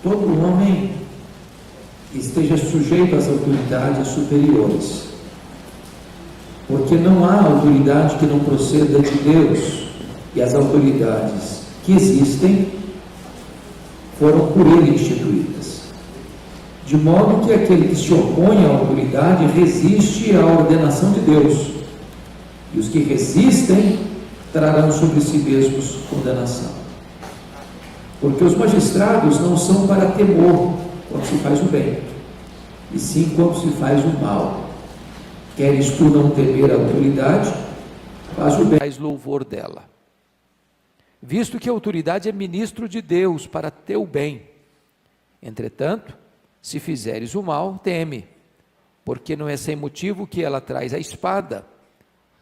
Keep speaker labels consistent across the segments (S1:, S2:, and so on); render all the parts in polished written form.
S1: todo homem esteja sujeito às autoridades superiores, porque não há autoridade que não proceda de Deus, e as autoridades que existem foram por Ele instituídas, de modo que aquele que se opõe à autoridade resiste à ordenação de Deus, e os que resistem trarão sobre si mesmos condenação. Porque os magistrados não são para temor quando se faz o bem, e sim quando se faz o mal. Queres tu não temer a autoridade, faz o bem.
S2: Faz louvor dela. Visto que a autoridade é ministro de Deus para teu bem. Entretanto, se fizeres o mal, teme, porque não é sem motivo que ela traz a espada,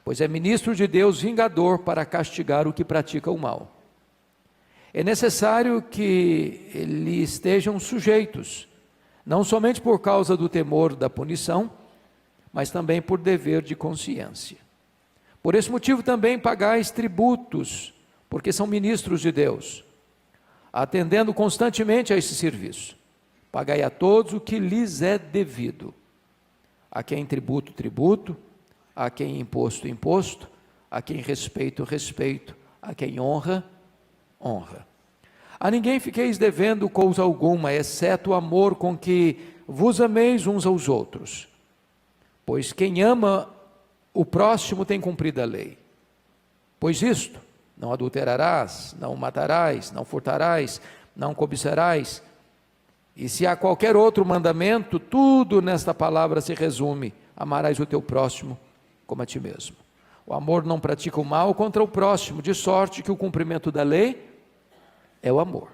S2: pois é ministro de Deus vingador para castigar o que pratica o mal. É necessário que lhe estejam sujeitos, não somente por causa do temor da punição, mas também por dever de consciência. Por esse motivo também pagais tributos, porque são ministros de Deus, atendendo constantemente a esse serviço. Pagai a todos o que lhes é devido. A quem tributo, tributo, a quem imposto, imposto, a quem respeito, respeito, a quem honra, honra. A ninguém fiqueis devendo coisa alguma, exceto o amor com que vos ameis uns aos outros. Pois quem ama o próximo tem cumprido a lei. Pois isto, não adulterarás, não matarás, não furtarás, não cobiçarás. E se há qualquer outro mandamento, tudo nesta palavra se resume: amarás o teu próximo como a ti mesmo. O amor não pratica o mal contra o próximo, de sorte que o cumprimento da lei é o amor.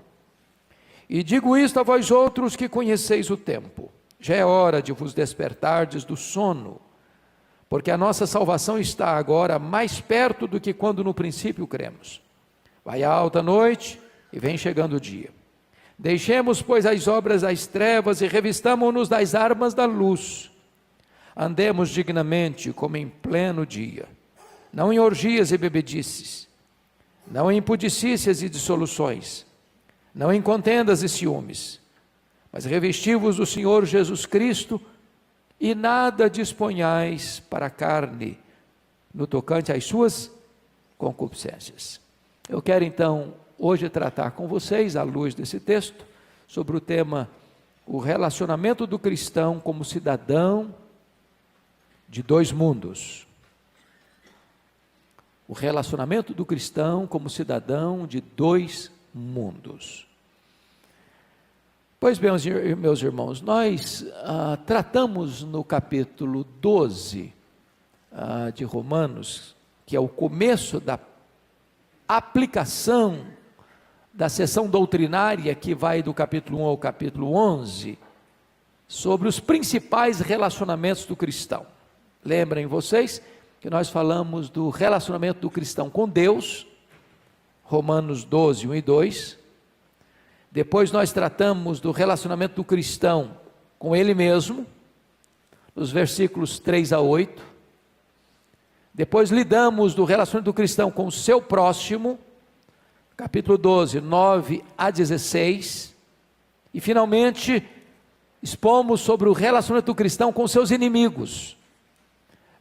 S2: E digo isto a vós outros que conheceis o tempo. Já é hora de vos despertardes do sono, porque a nossa salvação está agora mais perto do que quando no princípio cremos. Vai a alta noite e vem chegando o dia. Deixemos, pois, as obras das trevas e revistamo-nos das armas da luz. Andemos dignamente como em pleno dia, não em orgias e bebedices, não em impudicícias e dissoluções, não em contendas e ciúmes, mas revesti-vos do Senhor Jesus Cristo, e nada disponhais para a carne, no tocante às suas concupiscências. Eu quero então, hoje, tratar com vocês, à luz desse texto, sobre o tema, o relacionamento do cristão como cidadão de dois mundos. O relacionamento do cristão como cidadão de dois mundos. Pois bem, meus irmãos, nós tratamos no capítulo 12 de Romanos, que é o começo da aplicação da seção doutrinária que vai do capítulo 1 ao capítulo 11, sobre os principais relacionamentos do cristão. Lembrem vocês que nós falamos do relacionamento do cristão com Deus, Romanos 12, 1 e 2. Depois nós tratamos do relacionamento do cristão com ele mesmo, nos versículos 3 a 8. Depois lidamos do relacionamento do cristão com o seu próximo, capítulo 12, 9 a 16. E finalmente expomos sobre o relacionamento do cristão com seus inimigos,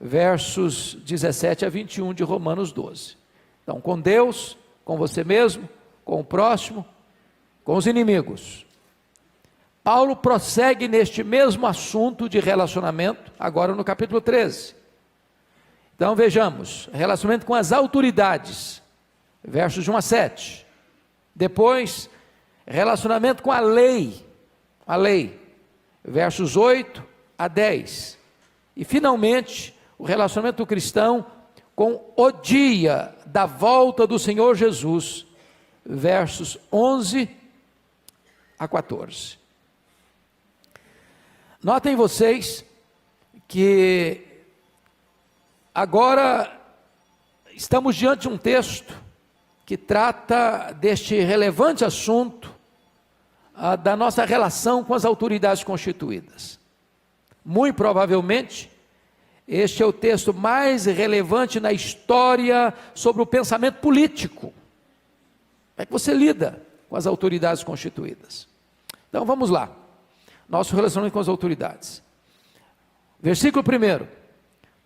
S2: versos 17 a 21 de Romanos 12. Então, com Deus, com você mesmo, com o próximo, com os inimigos. Paulo prossegue neste mesmo assunto de relacionamento, agora no capítulo 13. Então vejamos, relacionamento com as autoridades, versos de 1 a 7. Depois, relacionamento com a lei, versos 8 a 10. E finalmente, o relacionamento do cristão com o dia da volta do Senhor Jesus, versos 11 a 14. Notem vocês que agora estamos diante de um texto que trata deste relevante assunto da nossa relação com as autoridades constituídas. Muito provavelmente, este é o texto mais relevante na história sobre o pensamento político. Como é que você lida com as autoridades constituídas? Então vamos lá, nosso relacionamento com as autoridades. Versículo 1: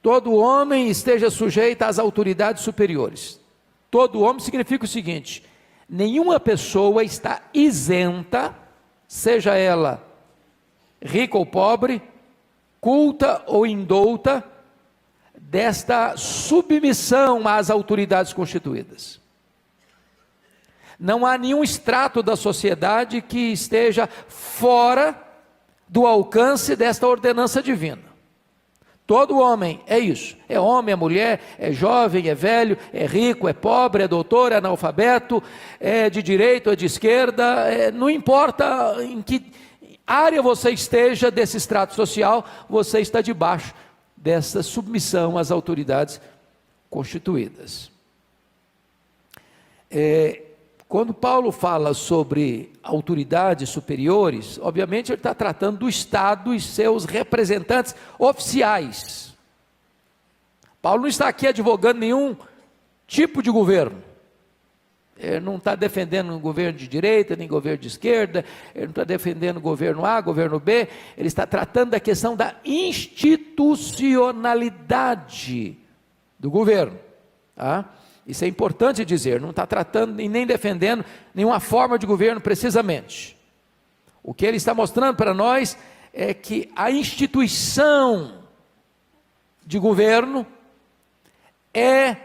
S2: todo homem esteja sujeito às autoridades superiores. Todo homem significa o seguinte: nenhuma pessoa está isenta, seja ela rica ou pobre, culta ou indouta, desta submissão às autoridades constituídas. Não há nenhum extrato da sociedade que esteja fora do alcance desta ordenança divina. Todo homem é isso, é homem, é mulher, é jovem, é velho, é rico, é pobre, é doutor, é analfabeto, é de direita ou é de esquerda, não importa em que área você esteja desse extrato social, você está debaixo dessa submissão às autoridades constituídas. Quando Paulo fala sobre autoridades superiores, obviamente ele está tratando do Estado e seus representantes oficiais. Paulo não está aqui advogando nenhum tipo de governo. Ele não está defendendo um governo de direita, nem governo de esquerda, ele não está defendendo governo A, governo B, ele está tratando da questão da institucionalidade do governo, tá? Isso é importante dizer, não está tratando e nem defendendo nenhuma forma de governo precisamente. O que ele está mostrando para nós é que a instituição de governo é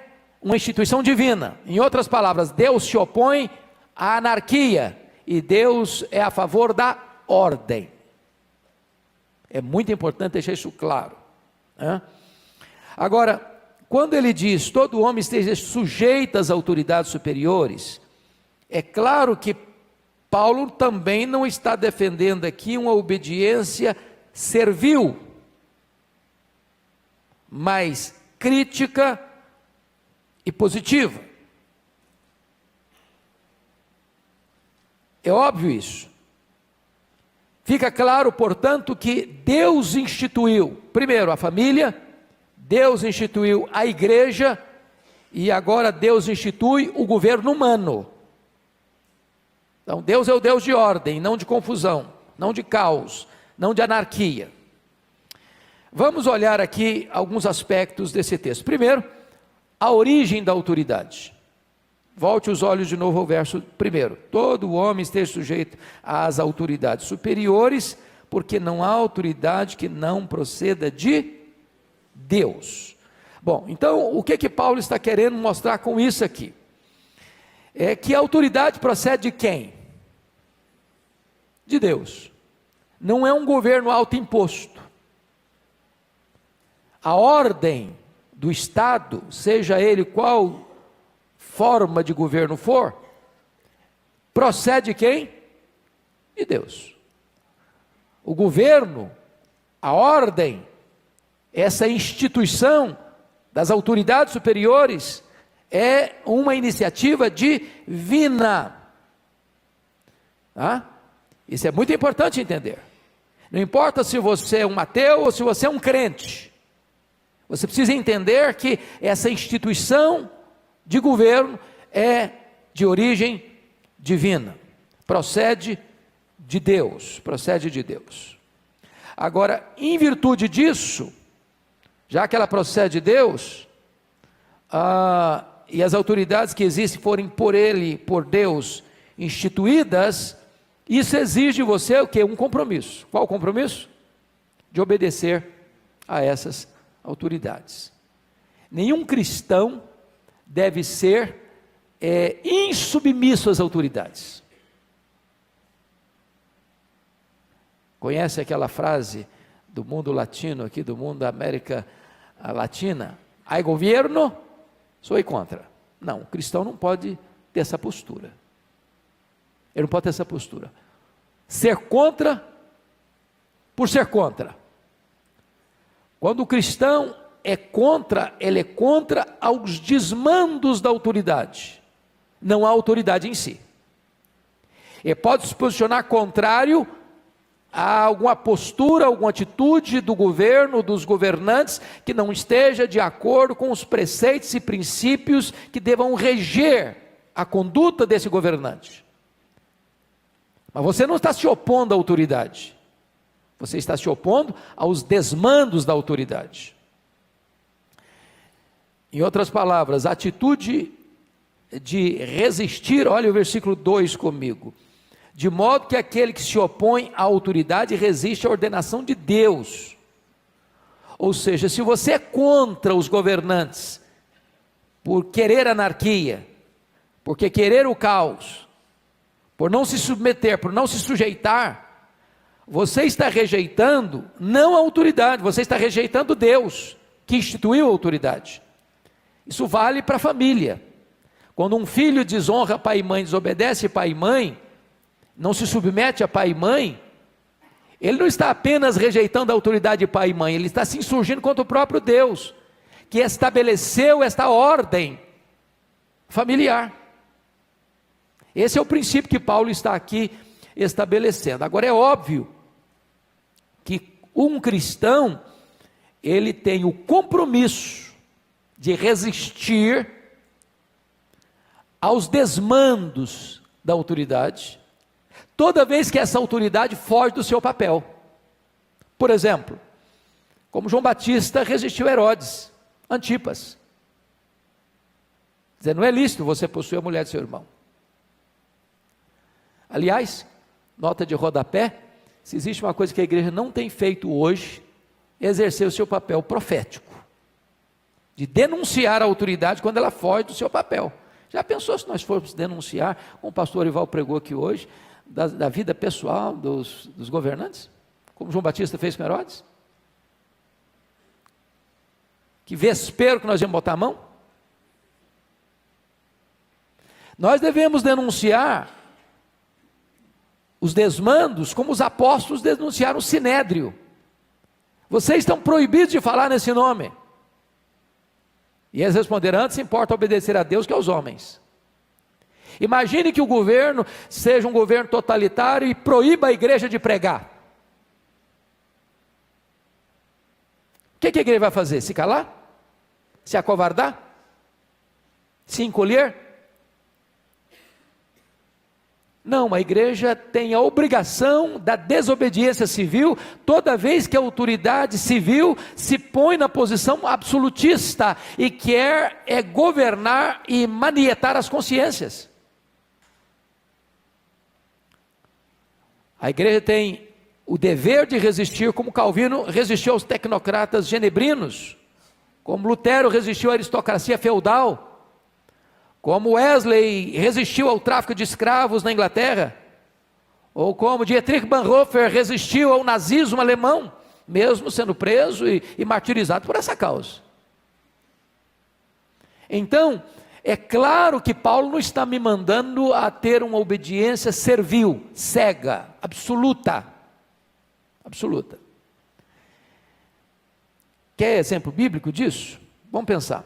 S2: uma instituição divina. Em outras palavras, Deus se opõe à anarquia e Deus é a favor da ordem. É muito importante deixar isso claro, né? Agora, quando ele diz, todo homem esteja sujeito às autoridades superiores, é claro que Paulo também não está defendendo aqui uma obediência servil, mas crítica e positiva. É óbvio isso. Fica claro, portanto, que Deus instituiu, primeiro, a família, Deus instituiu a igreja, e agora Deus institui o governo humano. Então Deus é o Deus de ordem, não de confusão, não de caos, não de anarquia. Vamos olhar aqui alguns aspectos desse texto. Primeiro, a origem da autoridade. Volte os olhos de novo ao verso 1. Todo homem esteja sujeito às autoridades superiores, porque não há autoridade que não proceda de Deus. Bom, então o que Paulo está querendo mostrar com isso aqui? É que a autoridade procede de quem? De Deus. Não é um governo autoimposto. A ordem do Estado, seja ele qual forma de governo for, procede de quem? De Deus. O governo, a ordem, essa instituição das autoridades superiores é uma iniciativa divina. Tá? Isso é muito importante entender. Não importa se você é um ateu ou se você é um crente, você precisa entender que essa instituição de governo é de origem divina, procede de Deus, Agora, em virtude disso, já que ela procede de Deus, e as autoridades que existem forem por Deus instituídas, isso exige de você o quê? Um compromisso. Qual o compromisso? De obedecer a essas autoridades. Nenhum cristão deve ser insubmisso às autoridades. Conhece aquela frase do mundo latino, aqui do mundo da América Latina? Hay governo, sou contra. Não, o cristão não pode ter essa postura. Ele não pode ter essa postura. Ser contra, por ser contra. Quando o cristão é contra, ele é contra aos desmandos da autoridade, não a autoridade em si. Ele pode se posicionar contrário a alguma postura, alguma atitude do governo, dos governantes, que não esteja de acordo com os preceitos e princípios que devam reger a conduta desse governante. Mas você não está se opondo à autoridade, você está se opondo aos desmandos da autoridade. Em outras palavras, a atitude de resistir, olha o versículo 2 comigo, de modo que aquele que se opõe à autoridade resiste à ordenação de Deus. Ou seja, se você é contra os governantes, por querer anarquia, porque querer o caos, por não se submeter, por não se sujeitar, você está rejeitando não a autoridade, você está rejeitando Deus, que instituiu a autoridade. Isso vale para a família. Quando um filho desonra pai e mãe, desobedece pai e mãe, não se submete a pai e mãe, ele não está apenas rejeitando a autoridade de pai e mãe, ele está se insurgindo contra o próprio Deus, que estabeleceu esta ordem familiar. Esse é o princípio que Paulo está aqui estabelecendo. Agora é óbvio que um cristão, ele tem o compromisso de resistir aos desmandos da autoridade, toda vez que essa autoridade foge do seu papel. Por exemplo, como João Batista resistiu a Herodes, Antipas, dizendo, não é lícito você possuir a mulher de seu irmão. Aliás, nota de rodapé, se existe uma coisa que a igreja não tem feito hoje, é exercer o seu papel profético, de denunciar a autoridade quando ela foge do seu papel. Já pensou se nós formos denunciar, como o pastor Ival pregou aqui hoje, da vida pessoal dos governantes, como João Batista fez com Herodes? Que vespero que nós íamos botar a mão? Nós devemos denunciar os desmandos, como os apóstolos denunciaram o Sinédrio. Vocês estão proibidos de falar nesse nome. E eles responderam, antes importa obedecer a Deus que aos homens. Imagine que o governo seja um governo totalitário e proíba a igreja de pregar. O que a igreja vai fazer? Se calar? Se acovardar? Se encolher? Não, a igreja tem a obrigação da desobediência civil, toda vez que a autoridade civil se põe na posição absolutista e quer governar e manietar as consciências. A igreja tem o dever de resistir, como Calvino resistiu aos tecnocratas genebrinos, como Lutero resistiu à aristocracia feudal, como Wesley resistiu ao tráfico de escravos na Inglaterra, ou como Dietrich Bonhoeffer resistiu ao nazismo alemão, mesmo sendo preso e martirizado por essa causa. Então, é claro que Paulo não está me mandando a ter uma obediência servil, cega, absoluta. Absoluta. Quer exemplo bíblico disso? Vamos pensar.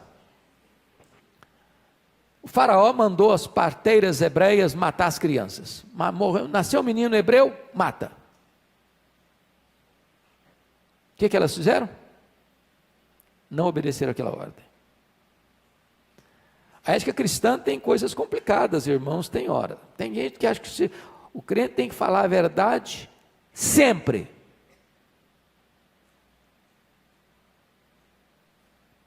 S2: O faraó mandou as parteiras hebreias matar as crianças. Nasceu um menino hebreu, mata. O que elas fizeram? Não obedeceram aquela ordem. A ética cristã tem coisas complicadas, irmãos, tem hora. Tem gente que acha que o crente tem que falar a verdade sempre.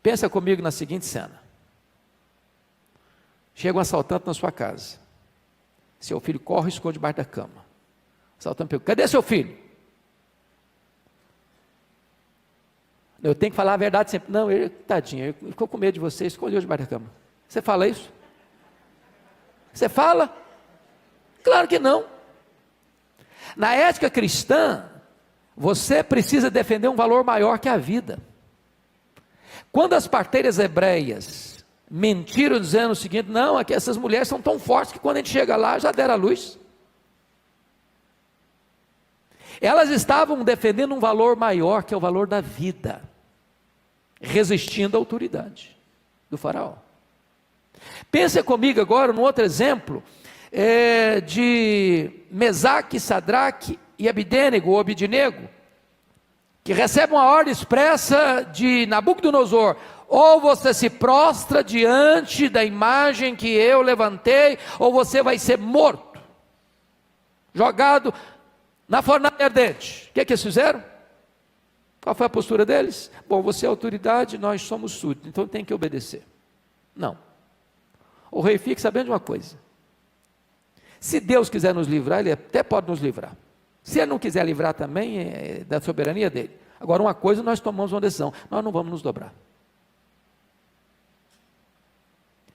S2: Pensa comigo na seguinte cena. Chega um assaltante na sua casa. Seu filho corre e esconde debaixo da cama. O assaltante pergunta, cadê seu filho? Eu tenho que falar a verdade sempre. Não, ele, tadinho, ele ficou com medo de você, escondeu debaixo da cama. Você fala isso? Você fala? Claro que não. Na ética cristã, você precisa defender um valor maior que a vida. Quando as parteiras hebreias mentiram dizendo o seguinte, não, é que essas mulheres são tão fortes que quando a gente chega lá, já deram a luz. Elas estavam defendendo um valor maior, que é o valor da vida, resistindo à autoridade do faraó. Pensa comigo agora num outro exemplo, de Mesaque, Sadraque e Abidênego, que recebem uma ordem expressa de Nabucodonosor, ou você se prostra diante da imagem que eu levantei, ou você vai ser morto. jogado na fornalha ardente. O que é que eles fizeram? Qual foi a postura deles? Bom, você é autoridade, nós somos súditos, então tem que obedecer. Não. O rei fica sabendo de uma coisa: se Deus quiser nos livrar, Ele até pode nos livrar. Se Ele não quiser livrar também, é da soberania dEle. Agora, uma coisa, nós tomamos uma decisão: nós não vamos nos dobrar.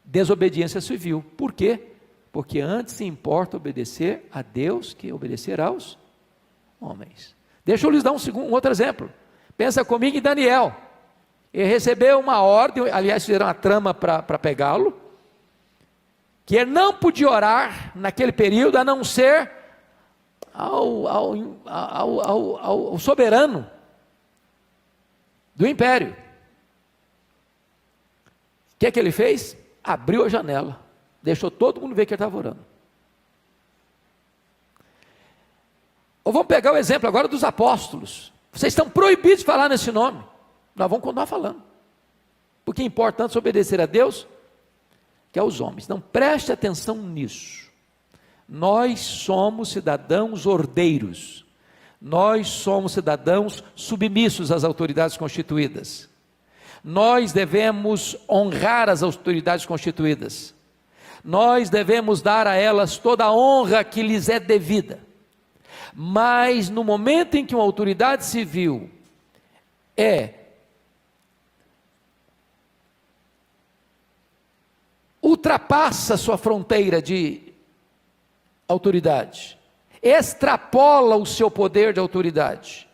S2: Desobediência civil. Por quê? Porque antes importa obedecer a Deus que obedecer aos homens. Deixa eu lhes dar um outro exemplo. Pensa comigo em Daniel. Ele recebeu uma ordem, aliás, fizeram uma trama para pegá-lo, que ele não podia orar naquele período, a não ser ao soberano do império. O que é que ele fez? Abriu a janela, deixou todo mundo ver que ele estava orando. Ou vamos pegar o exemplo agora dos apóstolos. Vocês estão proibidos de falar nesse nome. Nós vamos continuar falando, porque é importante obedecer a Deus que aos homens. Não, preste atenção nisso. Nós somos cidadãos ordeiros, nós somos cidadãos submissos às autoridades constituídas, nós devemos honrar as autoridades constituídas, nós devemos dar a elas toda a honra que lhes é devida. Mas no momento em que uma autoridade civil ultrapassa sua fronteira de autoridade, extrapola o seu poder de autoridade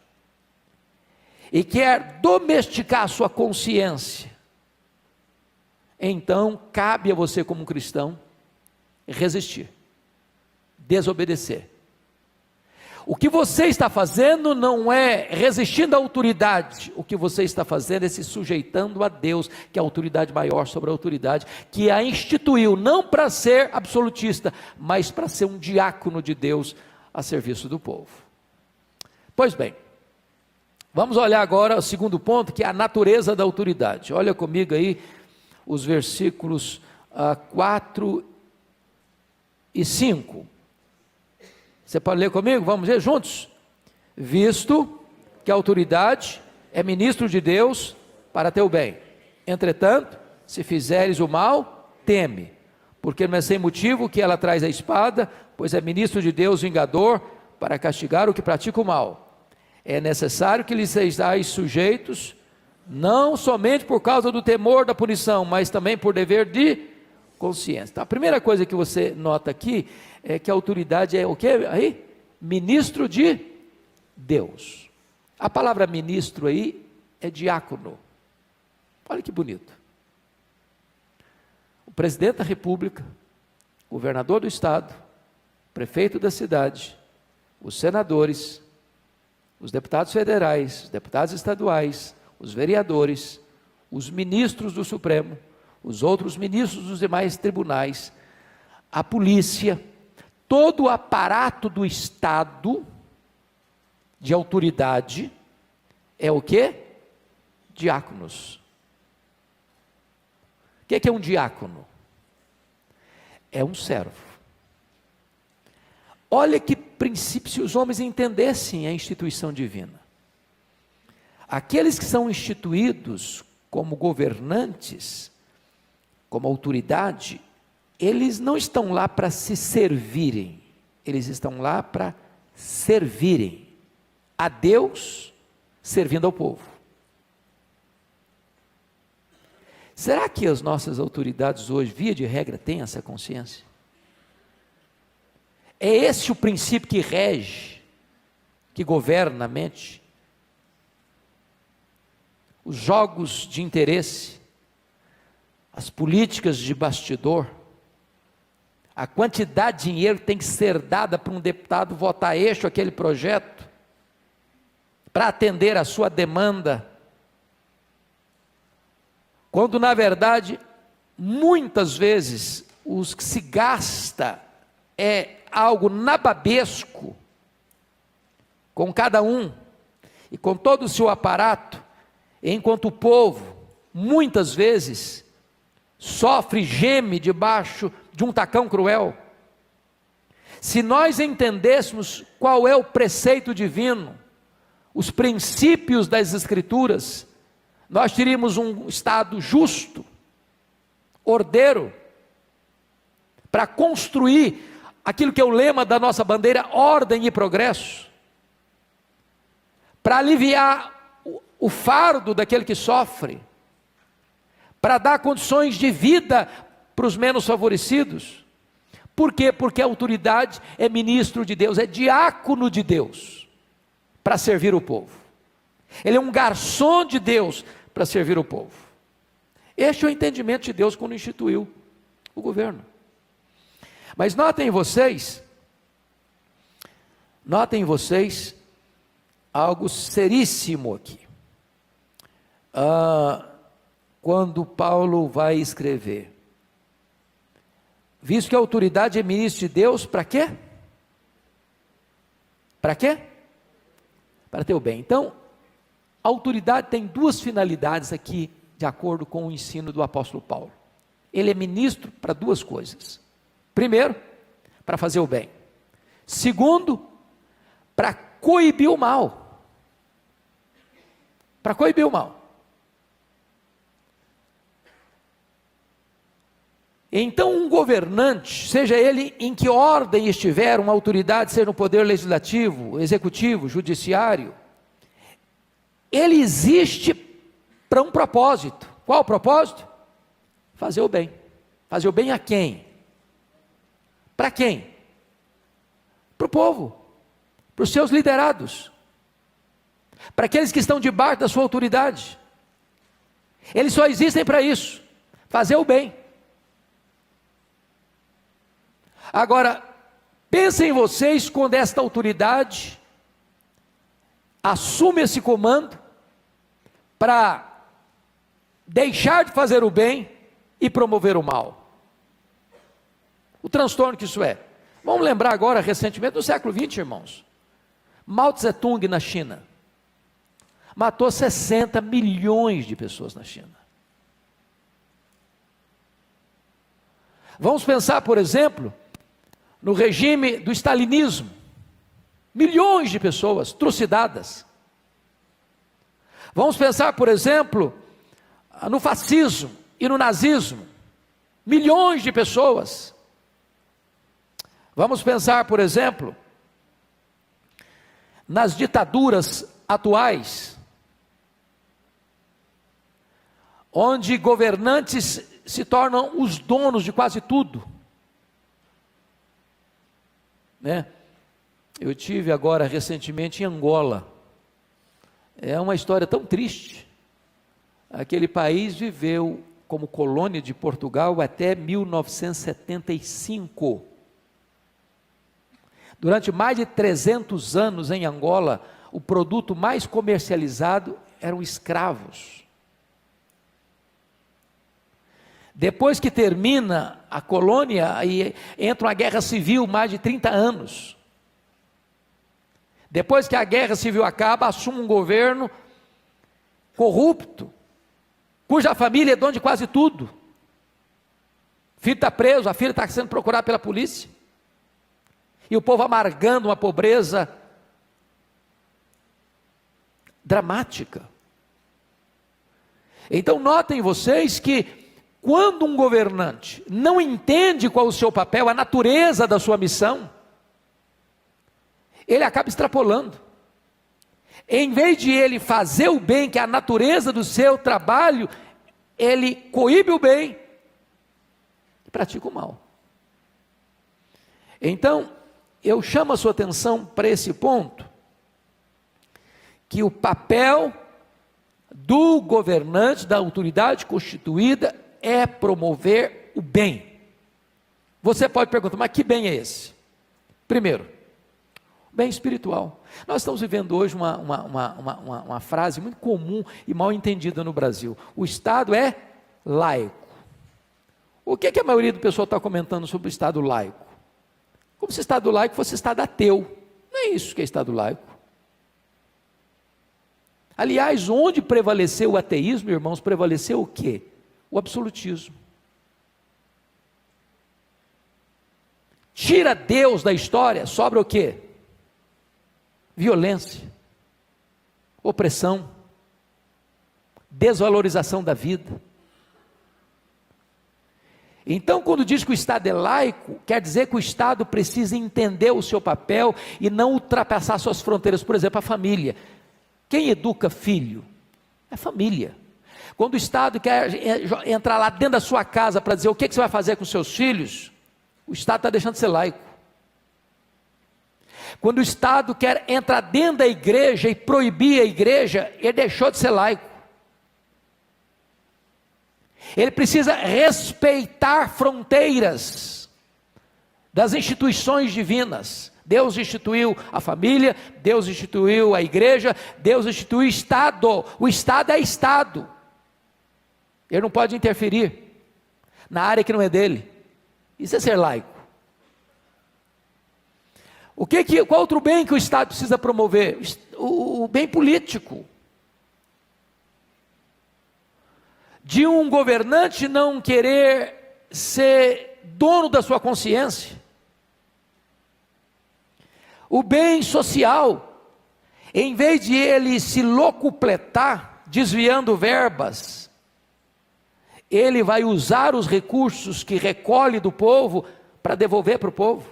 S2: e quer domesticar a sua consciência, então cabe a você como cristão resistir, desobedecer. O que você está fazendo não é resistindo à autoridade, o que você está fazendo é se sujeitando a Deus, que é a autoridade maior sobre a autoridade, que a instituiu, não para ser absolutista, mas para ser um diácono de Deus a serviço do povo. Pois bem, vamos olhar agora o segundo ponto, que é a natureza da autoridade. Olha comigo aí os versículos 4 e 5. Você pode ler comigo? Vamos ler juntos? Visto que a autoridade é ministro de Deus para teu bem. Entretanto, se fizeres o mal, teme, porque não é sem motivo que ela traz a espada, pois é ministro de Deus vingador para castigar o que pratica o mal. É necessário que lhes sejais sujeitos, não somente por causa do temor da punição, mas também por dever de consciência. Então, a primeira coisa que você nota aqui é que a autoridade é o que aí? Ministro de Deus. A palavra ministro aí é diácono. Olha que bonito. O presidente da república, o governador do estado, o prefeito da cidade, os senadores, os deputados federais, os deputados estaduais, os vereadores, os ministros do Supremo, os outros ministros dos demais tribunais, a polícia, todo o aparato do Estado de autoridade é o quê? Diáconos. O que é um diácono? É um servo. Olha que princípio, se os homens entendessem a instituição divina. Aqueles que são instituídos como governantes, como autoridade, eles não estão lá para se servirem, eles estão lá para servirem a Deus, servindo ao povo. Será que as nossas autoridades hoje, via de regra, têm essa consciência? É esse o princípio que rege, que governa a mente? Os jogos de interesse, as políticas de bastidor, a quantidade de dinheiro que tem que ser dada para um deputado votar eixo aquele projeto, para atender a sua demanda, quando na verdade, muitas vezes, os que se gasta é algo nababesco, com cada um, e com todo o seu aparato, enquanto o povo, muitas vezes, sofre, geme debaixo de um tacão cruel. Se nós entendêssemos qual é o preceito divino, os princípios das Escrituras, nós teríamos um Estado justo, ordeiro, para construir aquilo que é o lema da nossa bandeira, ordem e progresso, para aliviar o fardo daquele que sofre, para dar condições de vida para os menos favorecidos. Por quê? Porque a autoridade é ministro de Deus, é diácono de Deus, para servir o povo. Ele é um garçom de Deus para servir o povo. Este é o entendimento de Deus quando instituiu o governo. Mas notem vocês algo seríssimo aqui. Quando Paulo vai escrever, visto que a autoridade é ministro de Deus, para quê? Para quê? Para ter o bem. Então, a autoridade tem duas finalidades aqui, de acordo com o ensino do apóstolo Paulo. Ele é ministro para duas coisas. Primeiro, para fazer o bem. Segundo, para coibir o mal. Para coibir o mal. Então, um governante, seja ele em que ordem estiver, uma autoridade, seja no poder legislativo, executivo, judiciário, ele existe para um propósito. Qual o propósito? Fazer o bem. Fazer o bem a quem? Para quem? Para o povo, para os seus liderados, para aqueles que estão debaixo da sua autoridade. Eles só existem para isso, fazer o bem. Agora, pensem vocês quando esta autoridade assume esse comando para deixar de fazer o bem e promover o mal. O transtorno que isso é. Vamos lembrar agora, recentemente, no século XX, irmãos. Mao Tse Tung na China. Matou 60 milhões de pessoas na China. Vamos pensar, por exemplo, no regime do stalinismo. Milhões de pessoas trucidadas. Vamos pensar, por exemplo, no fascismo e no nazismo. Milhões de pessoas. Vamos pensar, por exemplo, nas ditaduras atuais, onde governantes se tornam os donos de quase tudo, né? Eu tive agora recentemente em Angola. É uma história tão triste. Aquele país viveu como colônia de Portugal até 1975. Durante mais de 300 anos em Angola, o produto mais comercializado eram escravos. Depois que termina a colônia, aí entra uma guerra civil, mais de 30 anos. Depois que a guerra civil acaba, assume um governo corrupto, cuja família é dona de quase tudo. O filho está preso, a filha está sendo procurada pela polícia. E o povo amargando uma pobreza dramática. Então notem vocês que quando um governante não entende qual é o seu papel, a natureza da sua missão, ele acaba extrapolando. Em vez de ele fazer o bem, que é a natureza do seu trabalho, ele coíbe o bem e pratica o mal. Então, eu chamo a sua atenção para esse ponto, que o papel do governante, da autoridade constituída, é promover o bem. Você pode perguntar, mas que bem é esse? Primeiro, bem espiritual. Nós estamos vivendo hoje uma frase muito comum e mal entendida no Brasil. O Estado é laico. O que a maioria do pessoal está comentando sobre o Estado laico? Como se o Estado laico fosse Estado ateu. Não é isso que é Estado laico. Aliás, onde prevaleceu o ateísmo, irmãos, prevaleceu o quê? O absolutismo. tira Deus da história, sobra o quê? Violência, opressão, desvalorização da vida. Então, quando diz que o Estado é laico, quer dizer que o Estado precisa entender o seu papel e não ultrapassar suas fronteiras. Por exemplo, a família. Quem educa filho? É a família. Quando o Estado quer entrar lá dentro da sua casa para dizer o que você vai fazer com seus filhos, o Estado está deixando de ser laico. Quando o Estado quer entrar dentro da igreja e proibir a igreja, ele deixou de ser laico. Ele precisa respeitar fronteiras das instituições divinas. Deus instituiu a família, Deus instituiu a igreja, Deus instituiu o Estado. O Estado é Estado. Ele não pode interferir na área que não é dele. Isso é ser laico. Qual outro bem que o Estado precisa promover? O bem político. De um governante não querer ser dono da sua consciência. O bem social, em vez de ele se locupletar, desviando verbas, ele vai usar os recursos que recolhe do povo para devolver para o povo.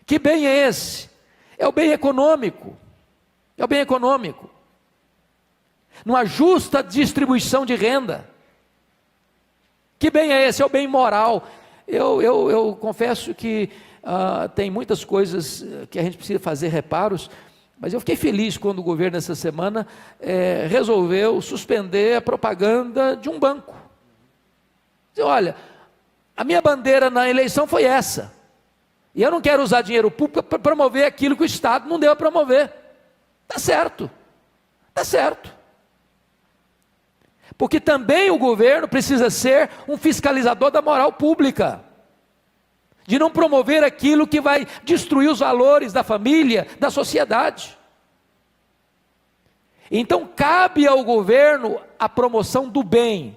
S2: Que bem é esse? É o bem econômico. É o bem econômico. Numa justa distribuição de renda. Que bem é esse? É o bem moral. Eu confesso que tem muitas coisas que a gente precisa fazer reparos, mas eu fiquei feliz quando o governo essa semana resolveu suspender a propaganda de um banco. Olha, a minha bandeira na eleição foi essa, e eu não quero usar dinheiro público para promover aquilo que o Estado não deu a promover. Está certo, está certo. Porque também o governo precisa ser um fiscalizador da moral pública, de não promover aquilo que vai destruir os valores da família, da sociedade. Então cabe ao governo a promoção do bem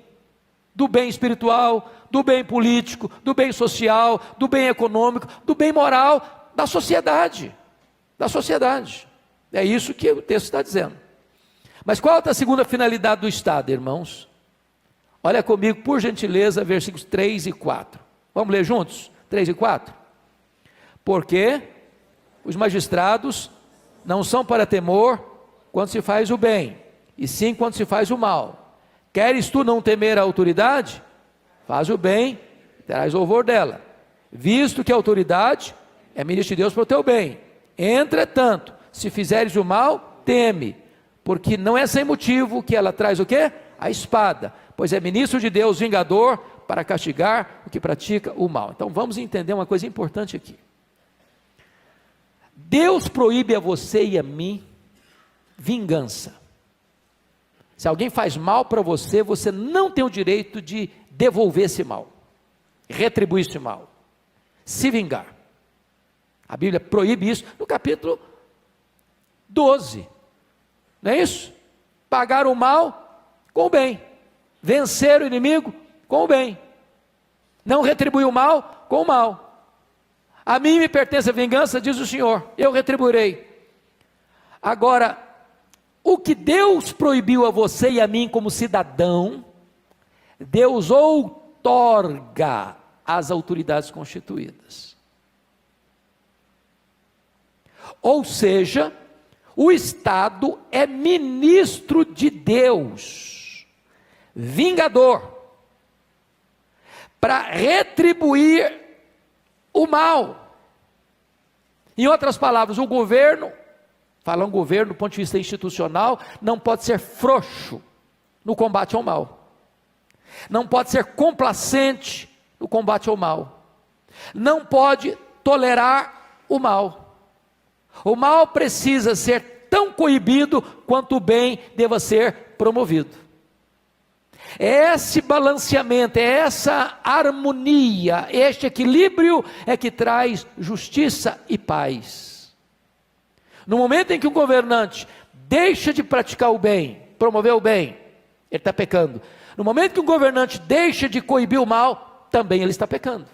S2: espiritual, do bem político, do bem social, do bem econômico, do bem moral da sociedade. É isso que o texto está dizendo. Mas qual é a segunda finalidade do Estado, irmãos? Olha comigo, por gentileza, versículos 3 e 4. Vamos ler juntos? 3 e 4. Porque os magistrados não são para temor quando se faz o bem, e sim quando se faz o mal. Queres tu não temer a autoridade? Faz o bem, terás louvor dela, visto que a autoridade é ministro de Deus para o teu bem. Entretanto, se fizeres o mal, teme, porque não é sem motivo que ela traz o quê? A espada, pois é ministro de Deus, vingador, para castigar o que pratica o mal. Então vamos entender uma coisa importante aqui. Deus proíbe a você e a mim vingança. Se alguém faz mal para você, você não tem o direito de devolver esse mal, retribuir esse mal, se vingar. A Bíblia proíbe isso no capítulo 12, não é isso? Pagar o mal com o bem, vencer o inimigo com o bem, não retribuir o mal com o mal. A mim me pertence a vingança, diz o Senhor, eu retribuirei. Agora, o que Deus proibiu a você e a mim como cidadão, Deus outorga às autoridades constituídas. Ou seja, o Estado é ministro de Deus, vingador, para retribuir o mal. Em outras palavras, o governo, falando governo do ponto de vista institucional, não pode ser frouxo no combate ao mal. Não pode ser complacente no combate ao mal. Não pode tolerar o mal. O mal precisa ser tão coibido quanto o bem deva ser promovido. É esse balanceamento, é essa harmonia, este equilíbrio é que traz justiça e paz. No momento em que um governante deixa de praticar o bem, promover o bem, ele está pecando. No momento que um governante deixa de coibir o mal, também ele está pecando.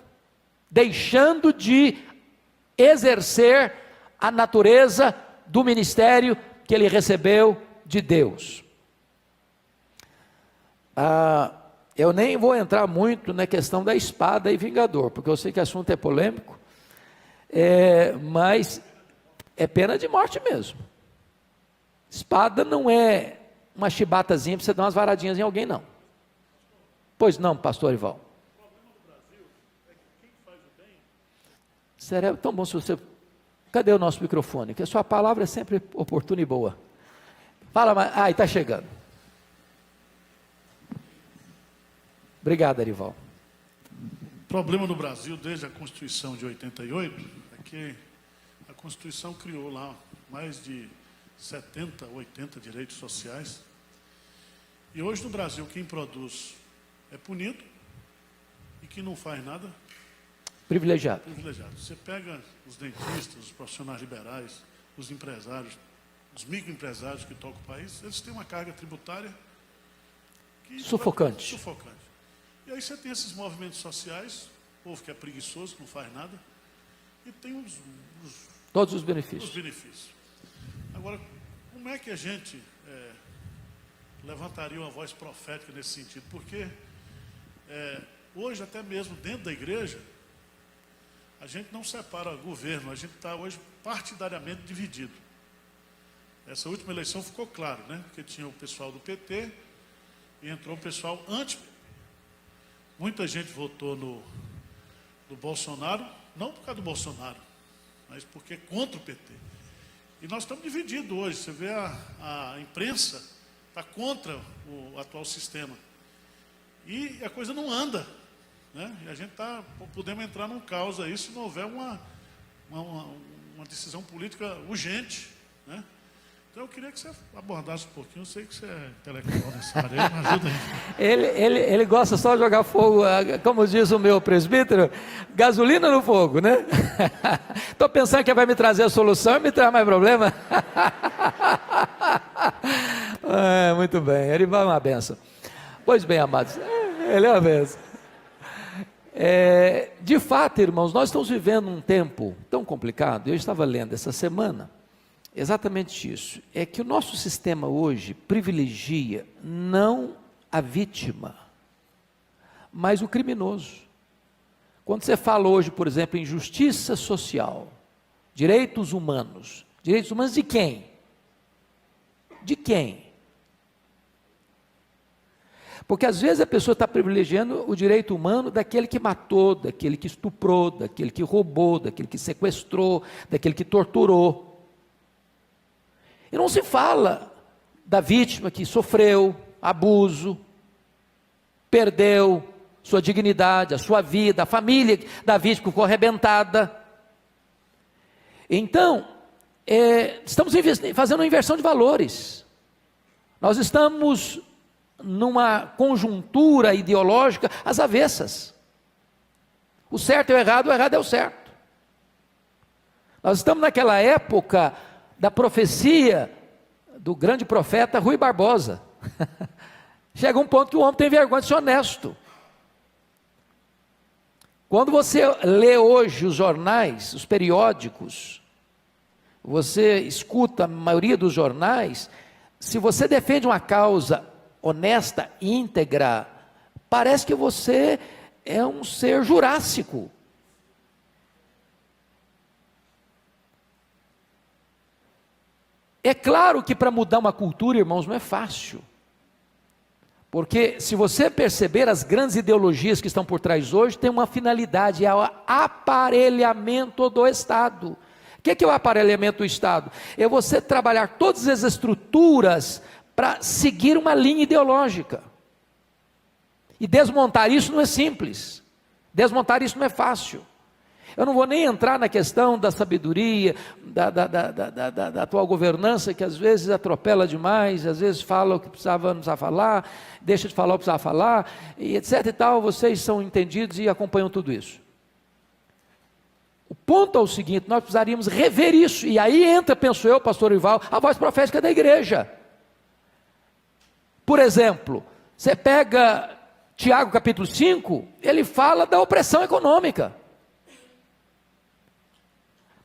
S2: deixando de exercer a natureza do ministério que ele recebeu de Deus. Eu nem vou entrar muito na questão da espada e vingador, porque eu sei que o assunto é polêmico, mas é pena de morte mesmo. Espada não é uma chibatazinha para você dar umas varadinhas em alguém, não. Pois não, pastor Ival.
S3: O problema do Brasil é que quem faz o bem...
S2: Seria tão bom se você... Cadê o nosso microfone? Que a sua palavra é sempre oportuna e boa. Fala mais. Está chegando. Obrigado, Arival.
S3: O problema do Brasil, desde a Constituição de 88, é que a Constituição criou lá mais de 70, 80 direitos sociais. E hoje no Brasil, quem produz é punido e quem não faz nada...
S2: Privilegiado.
S3: Você pega os dentistas, os profissionais liberais, os empresários, os microempresários que tocam o país, eles têm uma carga tributária
S2: sufocante.
S3: E aí você tem esses movimentos sociais, o povo que é preguiçoso, não faz nada, e tem
S2: todos os benefícios.
S3: Agora, como é que a gente levantaria uma voz profética nesse sentido? Porque hoje, até mesmo dentro da igreja, a gente não separa governo, a gente está hoje partidariamente dividido. Essa última eleição ficou claro, né? Porque tinha o pessoal do PT e entrou o pessoal anti-PT. Muita gente votou no Bolsonaro, não por causa do Bolsonaro, mas porque é contra o PT. E nós estamos divididos hoje. Você vê a imprensa está contra o atual sistema. E a coisa não anda. Né? E a gente podemos entrar num caos aí se não houver uma decisão política urgente. Né? Então eu queria que você abordasse um pouquinho. Eu sei que você é intelectual nessa área, me ajuda aí.
S2: Ele gosta só de jogar fogo, como diz o meu presbítero, gasolina no fogo, né? Estou pensando que vai me trazer a solução e me traz mais problema. Muito bem, ele vai uma benção. Pois bem, amados, ele é uma benção. De fato, irmãos, nós estamos vivendo um tempo tão complicado. Eu estava lendo essa semana exatamente isso, é que o nosso sistema hoje privilegia não a vítima, mas o criminoso. Quando você fala hoje, por exemplo, em justiça social, direitos humanos de quem? De quem? Porque às vezes a pessoa está privilegiando o direito humano daquele que matou, daquele que estuprou, daquele que roubou, daquele que sequestrou, daquele que torturou. E não se fala da vítima que sofreu abuso, perdeu sua dignidade, a sua vida, a família da vítima ficou arrebentada. Então, estamos fazendo uma inversão de valores. Nós estamos numa conjuntura ideológica às avessas. O certo é o errado é o certo. Nós estamos naquela época da profecia do grande profeta Rui Barbosa. Chega um ponto que o homem tem vergonha de ser honesto. Quando você lê hoje os jornais, os periódicos, você escuta a maioria dos jornais, se você defende uma causa honesta, íntegra, parece que você é um ser jurássico. É claro que para mudar uma cultura, irmãos, não é fácil. Porque se você perceber as grandes ideologias que estão por trás hoje, tem uma finalidade, é o aparelhamento do Estado. O que é o aparelhamento do Estado? É você trabalhar todas as estruturas para seguir uma linha ideológica. E desmontar isso não é simples. Desmontar isso não é fácil. Eu não vou nem entrar na questão da sabedoria, da atual governança, que às vezes atropela demais, às vezes fala o que não precisava falar, deixa de falar o que precisava falar, e etc e tal. Vocês são entendidos e acompanham tudo isso. O ponto é o seguinte: nós precisaríamos rever isso, e aí entra, penso eu, pastor Ival, a voz profética da igreja. Por exemplo, você pega Tiago capítulo 5, ele fala da opressão econômica.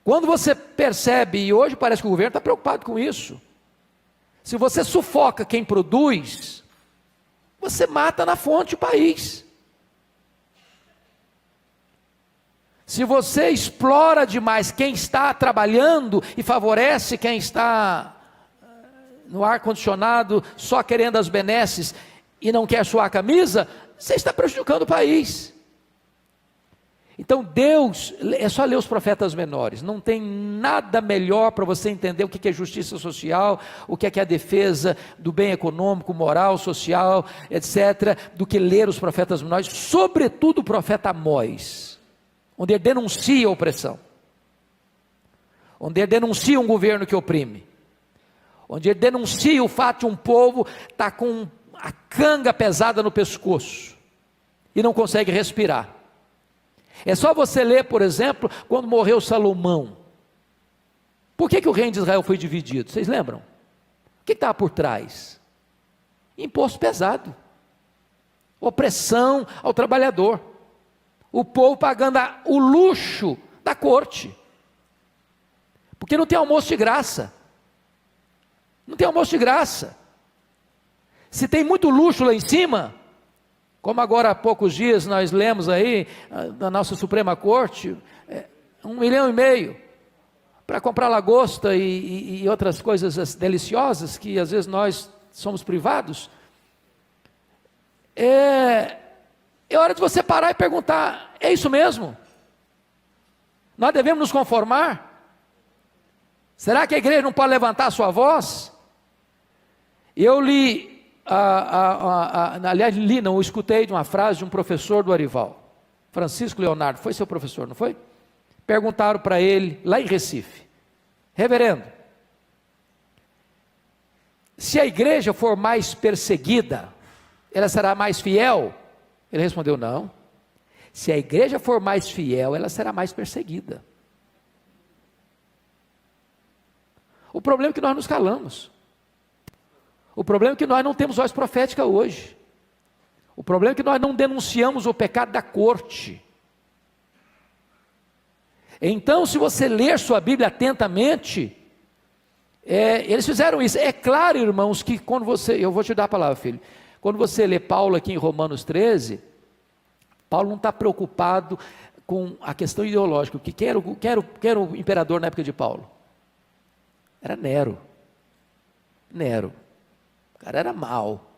S2: Quando você percebe, e hoje parece que o governo está preocupado com isso, se você sufoca quem produz, você mata na fonte o país. Se você explora demais quem está trabalhando e favorece quem está no ar-condicionado, só querendo as benesses e não quer suar a camisa, você está prejudicando o país. Então Deus, é só ler os profetas menores, não tem nada melhor para você entender o que é justiça social, o que é a defesa do bem econômico, moral, social, etc., do que ler os profetas menores, sobretudo o profeta Amós, onde ele denuncia a opressão, onde ele denuncia um governo que oprime, onde ele denuncia o fato de um povo estar com a canga pesada no pescoço e não consegue respirar. É só você ler, por exemplo, quando morreu Salomão. Por que o reino de Israel foi dividido? Vocês lembram? O que estava por trás? Imposto pesado, opressão ao trabalhador, o povo pagando o luxo da corte, porque não tem almoço de graça. Não tem almoço de graça. Se tem muito luxo lá em cima, como agora há poucos dias nós lemos aí, na nossa Suprema Corte, 1,5 milhão para comprar lagosta e outras coisas deliciosas, que às vezes nós somos privados, é hora de você parar e perguntar, é isso mesmo? Nós devemos nos conformar? Será que a igreja não pode levantar a sua voz? Eu li, aliás, eu escutei de uma frase de um professor do Arival, Francisco Leonardo, foi seu professor, não foi? Perguntaram para ele, lá em Recife, reverendo, se a igreja for mais perseguida, ela será mais fiel? Ele respondeu, não. Se a igreja for mais fiel, ela será mais perseguida. O problema é que nós nos calamos. O problema é que nós não temos voz profética hoje. O problema é que nós não denunciamos o pecado da corte. Então, se você ler sua Bíblia atentamente, eles fizeram isso. É claro, irmãos, que quando você, eu vou te dar a palavra, filho, quando você lê Paulo aqui em Romanos 13, Paulo não está preocupado com a questão ideológica, que quem era o imperador na época de Paulo? Era Nero. Nero. O cara era mau.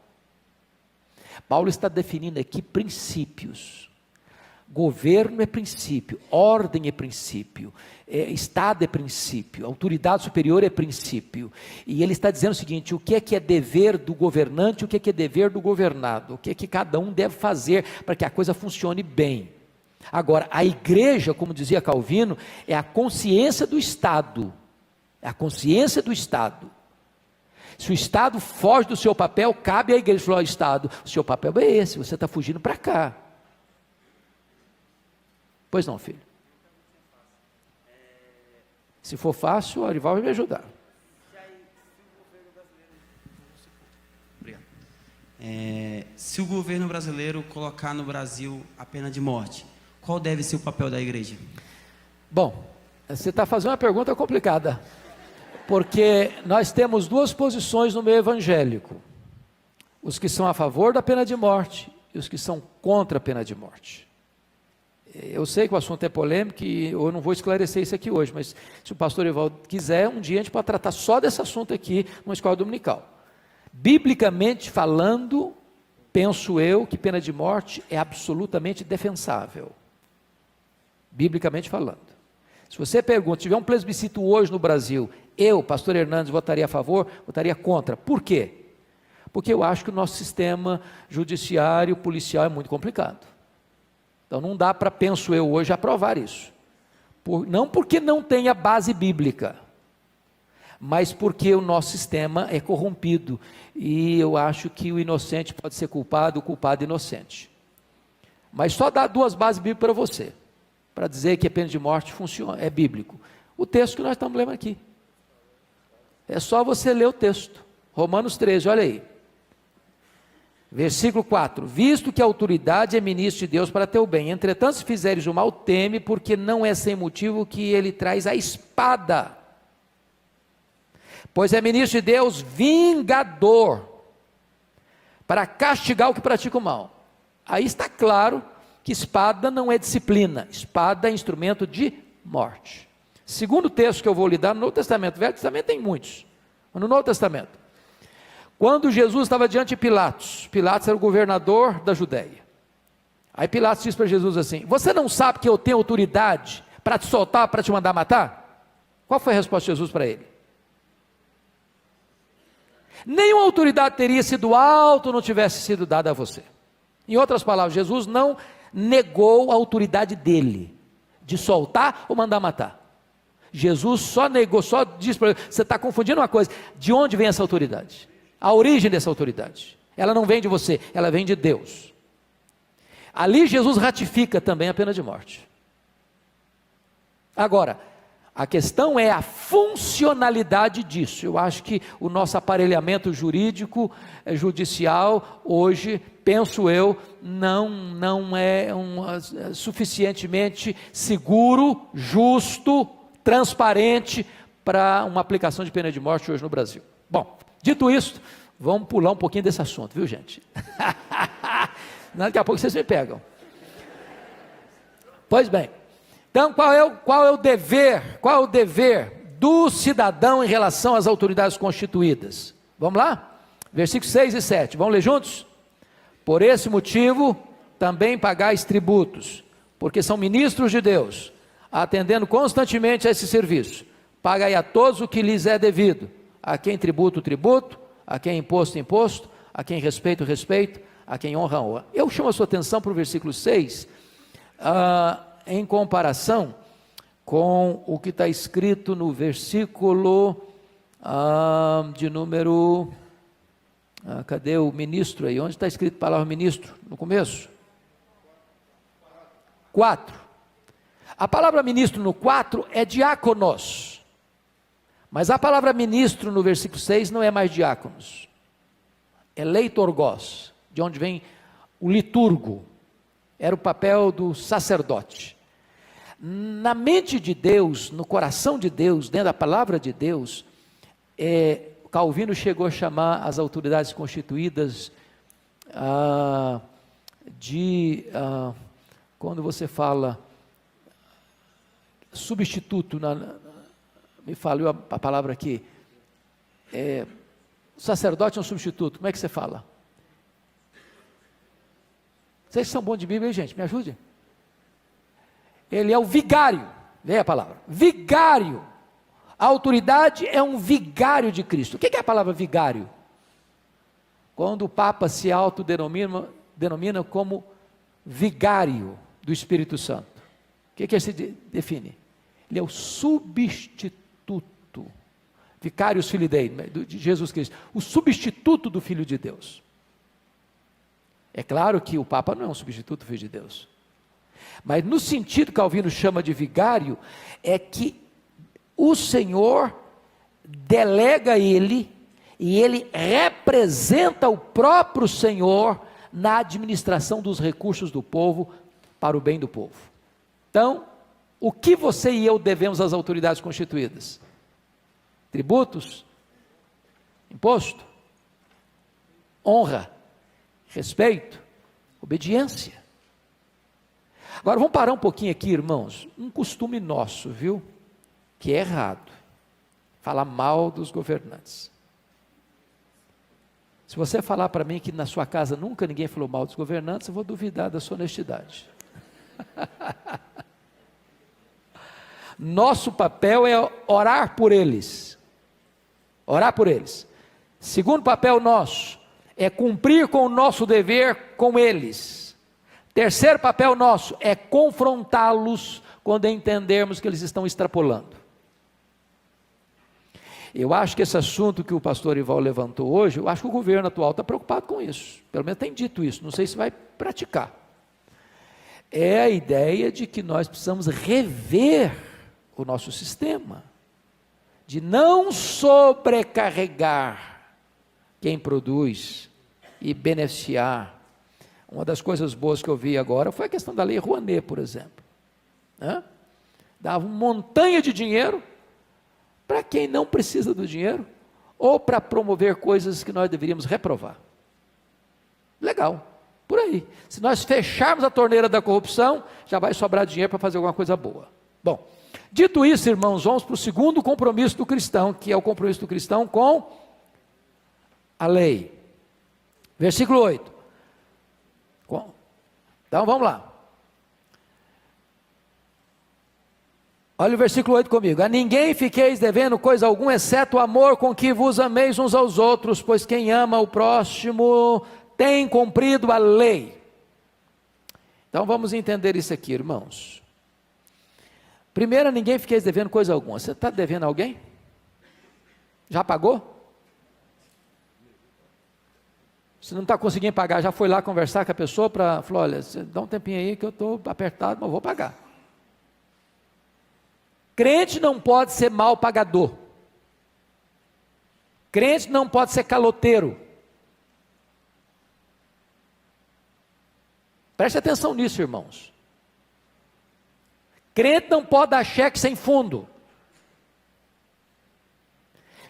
S2: Paulo está definindo aqui princípios. Governo é princípio, ordem é princípio, Estado é princípio, autoridade superior é princípio. E ele está dizendo o seguinte, o que é dever do governante, o que é dever do governado, o que é que cada um deve fazer para que a coisa funcione bem. Agora, a igreja, como dizia Calvino, é a consciência do Estado, é a consciência do Estado. Se o Estado foge do seu papel, cabe à igreja falar, Estado, o seu papel é esse, você está fugindo para cá. Pois não, filho. Se for fácil, o Arival vai me ajudar.
S4: Se o governo brasileiro colocar no Brasil a pena de morte, qual deve ser o papel da igreja?
S2: Bom, você está fazendo uma pergunta complicada, porque nós temos duas posições no meio evangélico: os que são a favor da pena de morte e os que são contra a pena de morte. Eu sei que o assunto é polêmico e eu não vou esclarecer isso aqui hoje, mas se o pastor Evaldo quiser, um dia a gente pode tratar só desse assunto aqui numa escola dominical. Biblicamente falando, penso eu que pena de morte é absolutamente defensável. Biblicamente falando. Se você pergunta, se tiver um plebiscito hoje no Brasil, eu, pastor Hernandes, votaria a favor, votaria contra. Por quê? Porque eu acho que o nosso sistema judiciário, policial é muito complicado. Então não dá para, penso eu hoje, aprovar isso. Não porque não tenha base bíblica, mas porque o nosso sistema é corrompido. E eu acho que o inocente pode ser culpado, o culpado inocente. Mas só dá duas bases bíblicas para você, para dizer que a pena de morte funciona, é bíblico. O texto que nós estamos lendo aqui. É só você ler o texto. Romanos 13, olha aí. Versículo 4: visto que a autoridade é ministro de Deus para teu bem, entretanto se fizeres o mal, teme, porque não é sem motivo que ele traz a espada, pois é ministro de Deus vingador, para castigar o que pratica o mal. Aí está claro que espada não é disciplina, espada é instrumento de morte. Segundo texto que eu vou lhe dar no Novo Testamento, Velho Testamento tem muitos, mas no Novo Testamento, quando Jesus estava diante de Pilatos, Pilatos era o governador da Judéia, aí Pilatos disse para Jesus assim: você não sabe que eu tenho autoridade para te soltar, para te mandar matar? Qual foi a resposta de Jesus para ele? Nenhuma autoridade teria sido alto não tivesse sido dada a você. Em outras palavras, Jesus não negou a autoridade dele, de soltar ou mandar matar. Jesus só negou, só disse para ele: você está confundindo uma coisa, de onde vem essa autoridade? A origem dessa autoridade, ela não vem de você, ela vem de Deus. Ali Jesus ratifica também a pena de morte. Agora, a questão é a funcionalidade disso. Eu acho que o nosso aparelhamento jurídico, judicial, hoje, penso eu, não é suficientemente seguro, justo, transparente para uma aplicação de pena de morte hoje no Brasil. Bom, dito isso, vamos pular um pouquinho desse assunto, viu, gente? Daqui a pouco vocês me pegam. Pois bem, então qual é o dever do cidadão em relação às autoridades constituídas? Vamos lá? Versículos 6 e 7, vamos ler juntos? Por esse motivo, também pagais tributos, porque são ministros de Deus, atendendo constantemente a esse serviço. Pagai a todos o que lhes é devido, a quem tributo, tributo, a quem imposto, imposto, a quem respeito, respeito, a quem honra, honra. Eu chamo a sua atenção para o versículo 6, em comparação com o que está escrito no versículo de número, cadê o ministro aí? Onde está escrito a palavra ministro? No começo? 4. A palavra ministro no 4 é diáconos. Mas a palavra ministro no versículo 6 não é mais diáconos, é leitorgos, de onde vem o liturgo, era o papel do sacerdote. Na mente de Deus, no coração de Deus, dentro da palavra de Deus, Calvino chegou a chamar as autoridades constituídas quando você fala substituto, me falou a palavra aqui, o sacerdote é um substituto, como é que você fala? Vocês são bons de Bíblia, hein, gente? Me ajude. Ele é o vigário, vem a palavra, vigário. A autoridade é um vigário de Cristo. O que é a palavra vigário? Quando o Papa se autodenomina como vigário do Espírito Santo. O que ele se define? Ele é o substituto, vicarius filii Dei, de Jesus Cristo, o substituto do Filho de Deus. É claro que o Papa não é um substituto do Filho de Deus, mas no sentido que Calvino chama de vigário, é que o Senhor delega ele, e ele representa o próprio Senhor na administração dos recursos do povo, para o bem do povo. Então, o que você e eu devemos às autoridades constituídas? Tributos, imposto, honra, respeito, obediência. Agora vamos parar um pouquinho aqui, irmãos, um costume nosso, viu, que é errado, falar mal dos governantes. Se você falar para mim que na sua casa nunca ninguém falou mal dos governantes, eu vou duvidar da sua honestidade. Nosso papel é orar por eles. Orar por eles. Segundo papel nosso é cumprir com o nosso dever com eles. Terceiro papel nosso é confrontá-los quando entendermos que eles estão extrapolando. Eu acho que esse assunto que o pastor Ival levantou hoje, eu acho que o governo atual está preocupado com isso. Pelo menos tem dito isso, não sei se vai praticar. É a ideia de que nós precisamos rever o nosso sistema, de não sobrecarregar quem produz, e beneficiar. Uma das coisas boas que eu vi agora foi a questão da Lei Rouanet, por exemplo. Dava uma montanha de dinheiro para quem não precisa do dinheiro, ou para promover coisas que nós deveríamos reprovar. Legal, por aí. Se nós fecharmos a torneira da corrupção, já vai sobrar dinheiro para fazer alguma coisa boa. Bom, dito isso, irmãos, vamos para o segundo compromisso do cristão, que é o compromisso do cristão com a lei. Versículo 8. Então vamos lá. Olha o versículo 8 comigo. A ninguém fiqueis devendo coisa alguma, exceto o amor com que vos ameis uns aos outros, pois quem ama o próximo tem cumprido a lei. Então vamos entender isso aqui, irmãos. Primeiro, a ninguém fiqueis devendo coisa alguma. Você está devendo a alguém? Já pagou? Se não está conseguindo pagar, já foi lá conversar com a pessoa para falar, olha, você dá um tempinho aí que eu estou apertado, mas vou pagar. Crente não pode ser mal pagador. Crente não pode ser caloteiro. Preste atenção nisso, irmãos. Crente não pode dar cheque sem fundo.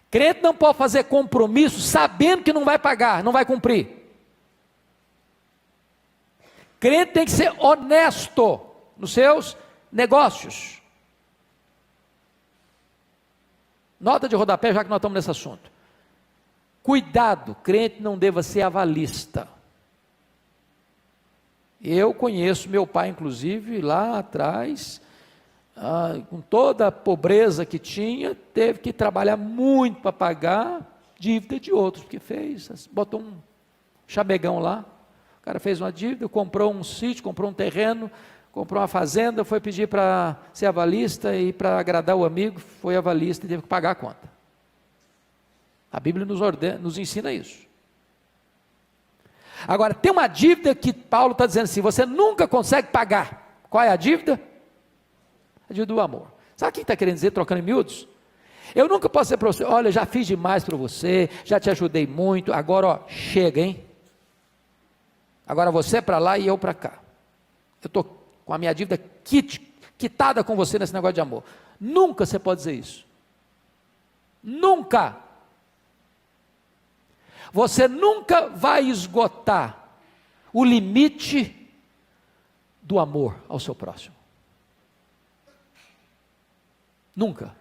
S2: Crente não pode fazer compromisso sabendo que não vai pagar, não vai cumprir. Crente tem que ser honesto nos seus negócios. Nota de rodapé, já que nós estamos nesse assunto. Cuidado, crente não deva ser avalista. Eu conheço meu pai, inclusive, lá atrás, com toda a pobreza que tinha, teve que trabalhar muito para pagar dívida de outros, porque botou um chamegão lá, o cara fez uma dívida, comprou um sítio, comprou um terreno, comprou uma fazenda, foi pedir para ser avalista e para agradar o amigo, foi avalista e teve que pagar a conta. A Bíblia nos ensina isso. Agora, tem uma dívida que Paulo está dizendo assim, você nunca consegue pagar. Qual é a dívida? A dívida do amor. Sabe o que está querendo dizer, trocando em miúdos? Eu nunca posso dizer para você, olha, já fiz demais para você, já te ajudei muito, agora chega, hein? Agora você para lá e eu para cá. Eu estou com a minha dívida quitada com você nesse negócio de amor. Nunca você pode dizer isso. Nunca. Você nunca vai esgotar o limite do amor ao seu próximo. Nunca.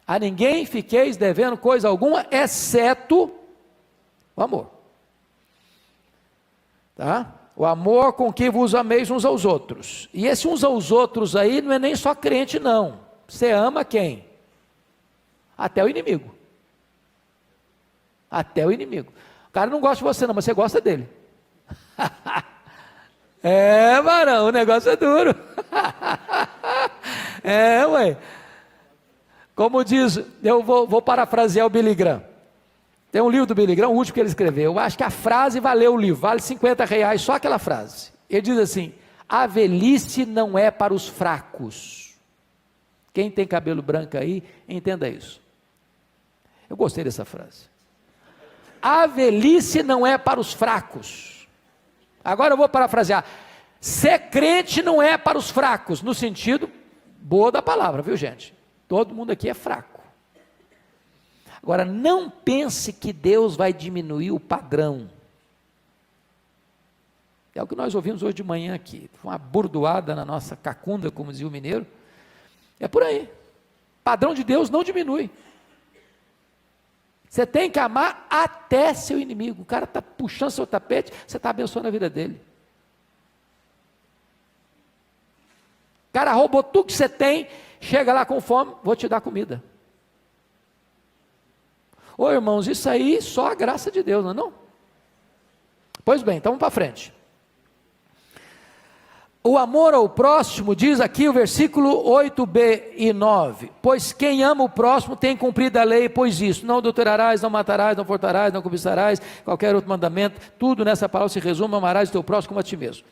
S2: A ninguém fiqueis devendo coisa alguma, exceto o amor. Tá? O amor com que vos ameis uns aos outros. E esse uns aos outros aí não é nem só crente não. Você ama quem? Até o inimigo. Até o inimigo. O cara não gosta de você não, mas você gosta dele. É, varão, o negócio é duro. É, ué. Como diz, eu vou parafrasear o Billy Graham. Tem um livro do Billy Graham, o último que ele escreveu. Eu acho que a frase valeu o livro, vale R$50, só aquela frase. Ele diz assim, a velhice não é para os fracos. Quem tem cabelo branco aí, entenda isso. Eu gostei dessa frase. A velhice não é para os fracos. Agora eu vou parafrasear. Ser crente não é para os fracos, no sentido boa da palavra, viu gente? Todo mundo aqui é fraco. Agora, não pense que Deus vai diminuir o padrão. É o que nós ouvimos hoje de manhã aqui. Uma burdoada na nossa cacunda, como dizia o mineiro. É por aí. Padrão de Deus não diminui. Você tem que amar até seu inimigo. O cara está puxando seu tapete, você está abençoando a vida dele. O cara roubou tudo que você tem, chega lá com fome, vou te dar comida. Ô irmãos, isso aí só a graça de Deus, não é não? Pois bem, então vamos para frente. O amor ao próximo, diz aqui o versículo 8b e 9, pois quem ama o próximo tem cumprido a lei, pois isso, não adulterarás, não matarás, não furtarás, não cobiçarás, qualquer outro mandamento, tudo nessa palavra se resume, amarás o teu próximo como a ti mesmo.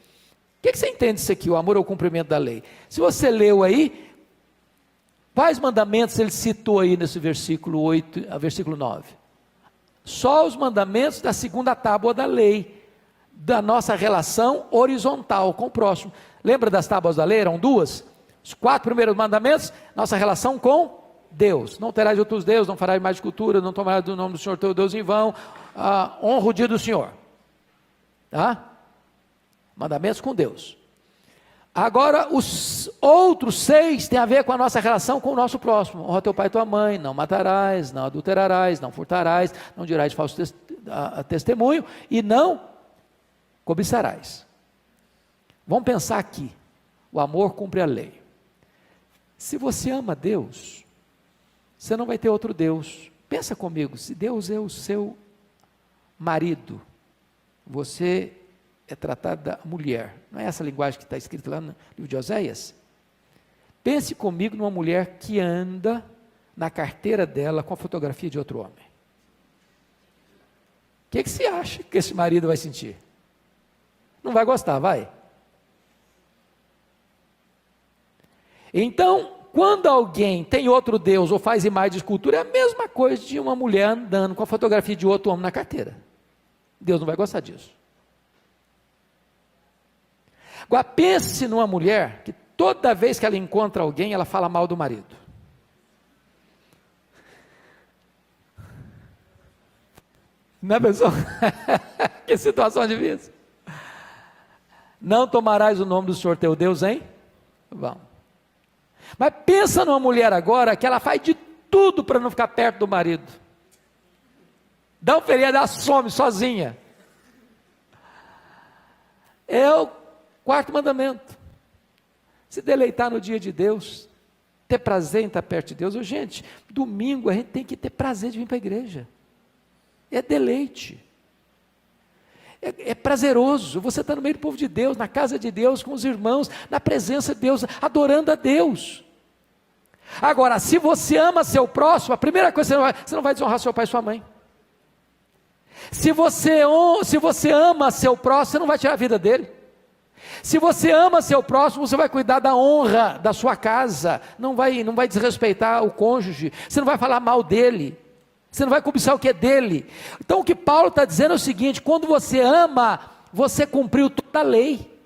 S2: O que você entende disso aqui, o amor ao cumprimento da lei? Se você leu aí, quais mandamentos ele citou aí nesse versículo 8, a versículo 9? Só os mandamentos da segunda tábua da lei, da nossa relação horizontal com o próximo. Lembra das tábuas da lei? Eram duas? Os 4 primeiros mandamentos, nossa relação com Deus. Não terás outros deuses, não farás mais de cultura, não tomarás do nome do Senhor teu Deus em vão, honra o dia do Senhor. Tá? Mandamentos com Deus. Agora, os outros 6 têm a ver com a nossa relação com o nosso próximo. Honra teu pai e tua mãe, não matarás, não adulterarás, não furtarás, não dirás falso testemunho e não cobiçarás. Vamos pensar aqui. O amor cumpre a lei. Se você ama Deus, você não vai ter outro Deus. Pensa comigo, se Deus é o seu marido, você é tratado da mulher. Não é essa a linguagem que está escrita lá no livro de Oséias? Pense comigo numa mulher que anda na carteira dela com a fotografia de outro homem. O que você acha que esse marido vai sentir? Não vai gostar, vai? Então, quando alguém tem outro Deus ou faz imagem de escultura, é a mesma coisa de uma mulher andando com a fotografia de outro homem na carteira. Deus não vai gostar disso. Agora, pense numa mulher que toda vez que ela encontra alguém, ela fala mal do marido. Não é, pessoal? Que situação difícil. Não tomarás o nome do Senhor teu Deus, hein? Vamos. Mas pensa numa mulher agora que ela faz de tudo para não ficar perto do marido. Dá um feriado, ela some sozinha. É o 4º mandamento. Se deleitar no dia de Deus, ter prazer em estar perto de Deus. Gente, domingo a gente tem que ter prazer de vir para a igreja. É deleite. É prazeroso. Você está no meio do povo de Deus, na casa de Deus, com os irmãos, na presença de Deus, adorando a Deus. Agora, se você ama seu próximo, a primeira coisa, você não vai desonrar seu pai e sua mãe. Se você ama seu próximo, você não vai tirar a vida dele. Se você ama seu próximo, você vai cuidar da honra da sua casa, não vai desrespeitar o cônjuge, você não vai falar mal dele, você não vai cobiçar o que é dele. Então o que Paulo está dizendo é o seguinte: quando você ama, você cumpriu toda a lei.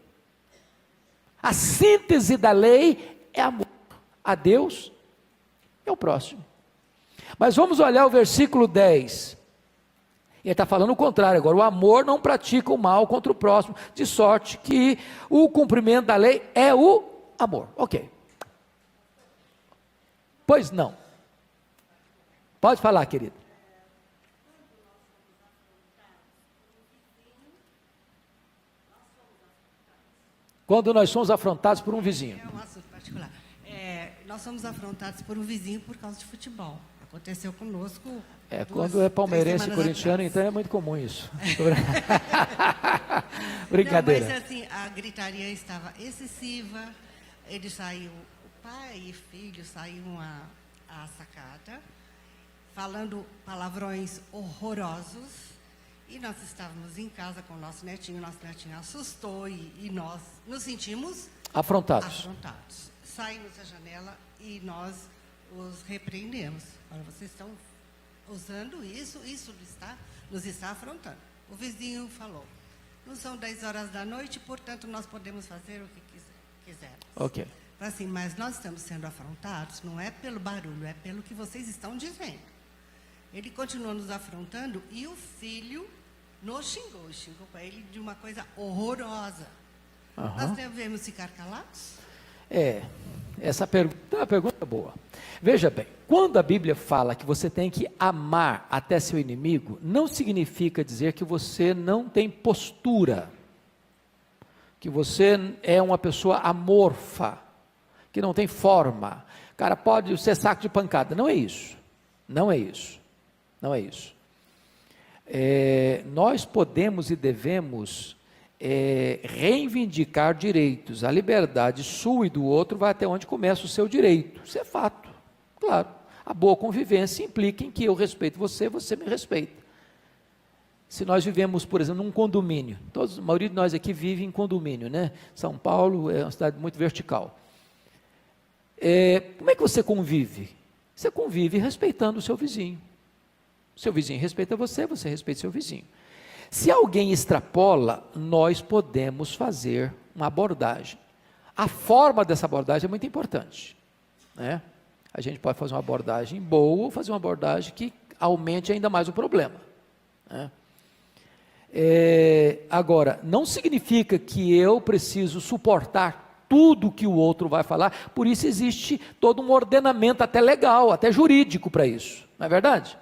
S2: A síntese da lei é amor a Deus e ao próximo. Mas vamos olhar o versículo 10. Ele está falando o contrário agora. O amor não pratica o mal contra o próximo, de sorte que o cumprimento da lei é o amor. Ok. Pois não. Pode falar, querido. Quando nós somos afrontados por um vizinho.
S5: É um assunto particular. Nós somos afrontados por um vizinho por causa de futebol. Aconteceu conosco.
S2: Quando é palmeirense e corintiano, então é muito comum isso. Brincadeira.
S5: Não, mas assim, a gritaria estava excessiva. Ele saiu, o pai e filho saíram à sacada, falando palavrões horrorosos. E nós estávamos em casa com o nosso netinho assustou e nós nos sentimos
S2: afrontados.
S5: Saímos da janela e nós os repreendemos. Olha, vocês estão usando isso nos está afrontando. O vizinho falou, não são 10 horas da noite, portanto nós podemos fazer o que quisermos.
S2: Ok.
S5: Assim, mas nós estamos sendo afrontados, não é pelo barulho, é pelo que vocês estão dizendo. Ele continuou nos afrontando e o filho nos xingou para ele de uma coisa horrorosa.
S2: Uhum.
S5: Nós devemos ficar calados?
S2: Essa pergunta é uma pergunta boa. Veja bem, quando a Bíblia fala que você tem que amar até seu inimigo, não significa dizer que você não tem postura, que você é uma pessoa amorfa, que não tem forma. Cara, pode ser saco de pancada. Não é isso. Não é isso. Não é isso. Nós podemos e devemos reivindicar direitos. A liberdade sua e do outro vai até onde começa o seu direito. Isso é fato. Claro. A boa convivência implica em que eu respeito você, você me respeita. Se nós vivemos, por exemplo, num condomínio, a maioria de nós aqui vive em condomínio, né? São Paulo é uma cidade muito vertical. Como é que você convive? Você convive respeitando o seu vizinho. Seu vizinho respeita você, você respeita seu vizinho. Se alguém extrapola, nós podemos fazer uma abordagem. A forma dessa abordagem é muito importante, né? A gente pode fazer uma abordagem boa ou fazer uma abordagem que aumente ainda mais o problema, né? Agora, não significa que eu preciso suportar tudo que o outro vai falar, por isso existe todo um ordenamento até legal, até jurídico para isso, não é verdade?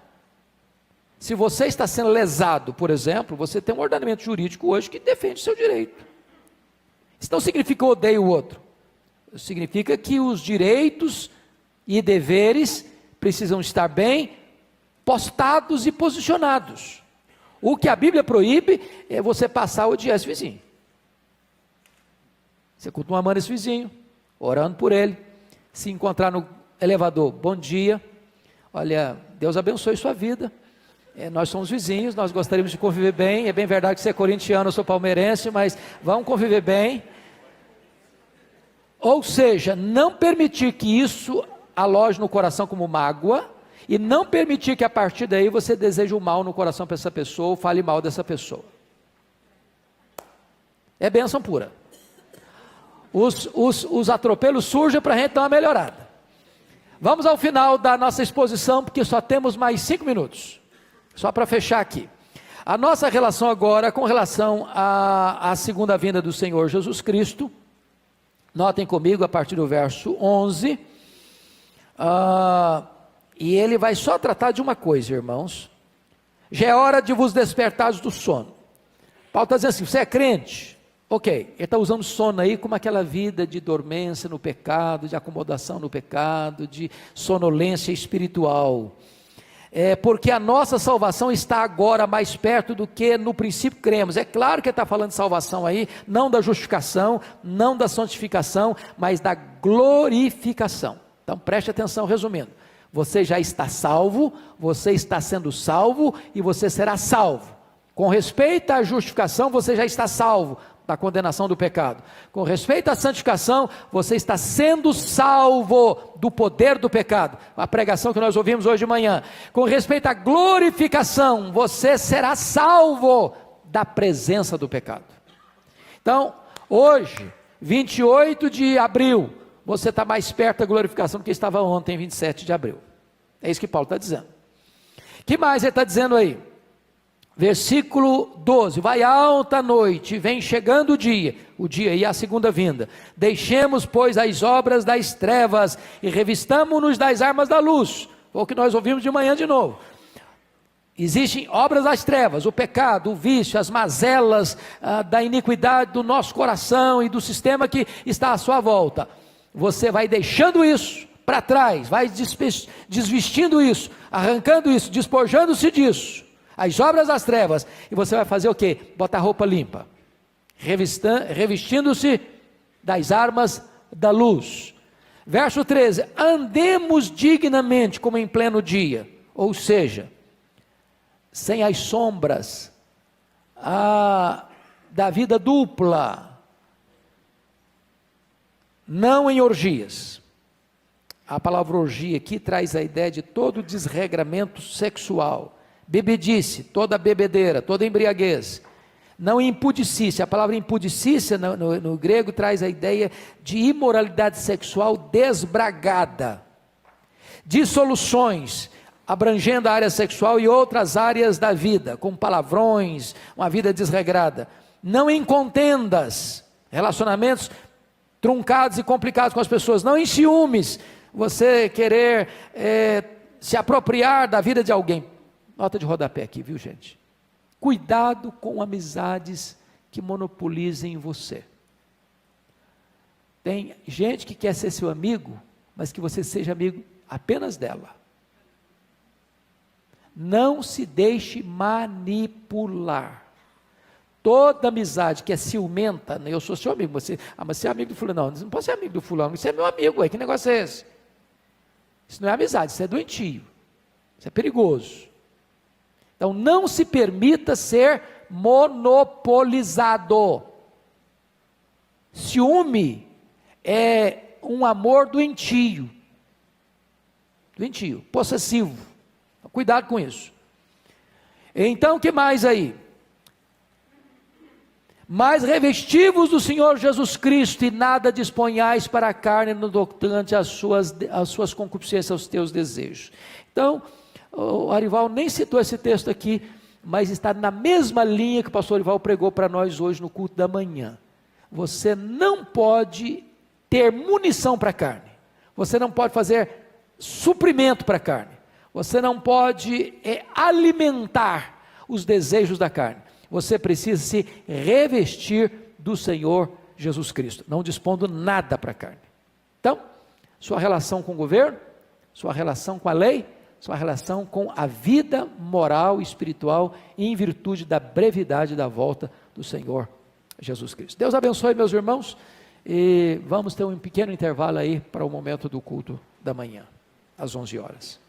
S2: Se você está sendo lesado, por exemplo, você tem um ordenamento jurídico hoje que defende seu direito. Isso não significa que eu odeio o outro. Significa que os direitos e deveres precisam estar bem postados e posicionados. O que a Bíblia proíbe é você passar a odiar esse vizinho. Você continua amando esse vizinho, orando por ele, se encontrar no elevador, bom dia, olha, Deus abençoe sua vida. Nós somos vizinhos, nós gostaríamos de conviver bem. É bem verdade que você é corintiano, eu sou palmeirense, mas vamos conviver bem. Ou seja, não permitir que isso aloje no coração como mágoa, e não permitir que a partir daí você deseje o mal no coração para essa pessoa, ou fale mal dessa pessoa. É bênção pura. Os atropelos surgem para a gente dar uma melhorada. Vamos ao final da nossa exposição, porque só temos mais 5 minutos. Só para fechar aqui, a nossa relação agora com relação à segunda vinda do Senhor Jesus Cristo, notem comigo a partir do verso 11, e ele vai só tratar de uma coisa, irmãos, já é hora de vos despertares do sono. Paulo está dizendo assim, você é crente? Ok, ele está usando sono aí como aquela vida de dormência no pecado, de acomodação no pecado, de sonolência espiritual. Porque a nossa salvação está agora mais perto do que no princípio cremos. É claro que ele está falando de salvação aí, não da justificação, não da santificação, mas da glorificação. Então preste atenção, resumindo, você já está salvo, você está sendo salvo e você será salvo. Com respeito à justificação, você já está salvo da condenação do pecado. Com respeito à santificação, você está sendo salvo do poder do pecado. A pregação que nós ouvimos hoje de manhã. Com respeito à glorificação, você será salvo da presença do pecado. Então, hoje, 28 de abril, você está mais perto da glorificação do que estava ontem, 27 de abril. É isso que Paulo está dizendo. O que mais ele está dizendo aí? Versículo 12, vai alta noite, vem chegando o dia e a segunda vinda, deixemos pois as obras das trevas, e revistamo-nos das armas da luz, foi o que nós ouvimos de manhã de novo. Existem obras das trevas, o pecado, o vício, as mazelas da iniquidade do nosso coração e do sistema que está à sua volta, você vai deixando isso para trás, vai desvestindo isso, arrancando isso, despojando-se disso, as obras das trevas, e você vai fazer o quê? Botar roupa limpa, revestindo-se das armas da luz. Verso 13, andemos dignamente como em pleno dia, ou seja, sem as sombras da vida dupla, não em orgias. A palavra orgia aqui traz a ideia de todo desregramento sexual, bebedice, toda bebedeira, toda embriaguez, não impudicícia. A palavra impudicícia no grego traz a ideia de imoralidade sexual desbragada, dissoluções, abrangendo a área sexual e outras áreas da vida, com palavrões, uma vida desregrada, não em contendas, relacionamentos truncados e complicados com as pessoas, não em ciúmes, você querer se apropriar da vida de alguém. Nota de rodapé aqui, viu, gente? Cuidado com amizades que monopolizem você. Tem gente que quer ser seu amigo, mas que você seja amigo apenas dela. Não se deixe manipular. Toda amizade que é ciumenta, eu sou seu amigo, mas você é amigo do fulano. Não pode ser amigo do fulano, você é meu amigo, que negócio é esse? Isso não é amizade, isso é doentio, isso é perigoso. Então não se permita ser monopolizado. Ciúme é um amor doentio, possessivo. Cuidado com isso. Então, o que mais aí? Mas revestivos do Senhor Jesus Cristo, e nada disponhais para a carne no tocante às suas concupiscências, aos teus desejos. Então, o Arival nem citou esse texto aqui, mas está na mesma linha que o pastor Arival pregou para nós hoje no culto da manhã. Você não pode ter munição para a carne, você não pode fazer suprimento para a carne, você não pode alimentar os desejos da carne. Você precisa se revestir do Senhor Jesus Cristo, não dispondo nada para a carne. Então, sua relação com o governo, sua relação com a lei, sua relação com a vida moral e espiritual, em virtude da brevidade da volta do Senhor Jesus Cristo. Deus abençoe, meus irmãos, e vamos ter um pequeno intervalo aí para o momento do culto da manhã, às 11 horas.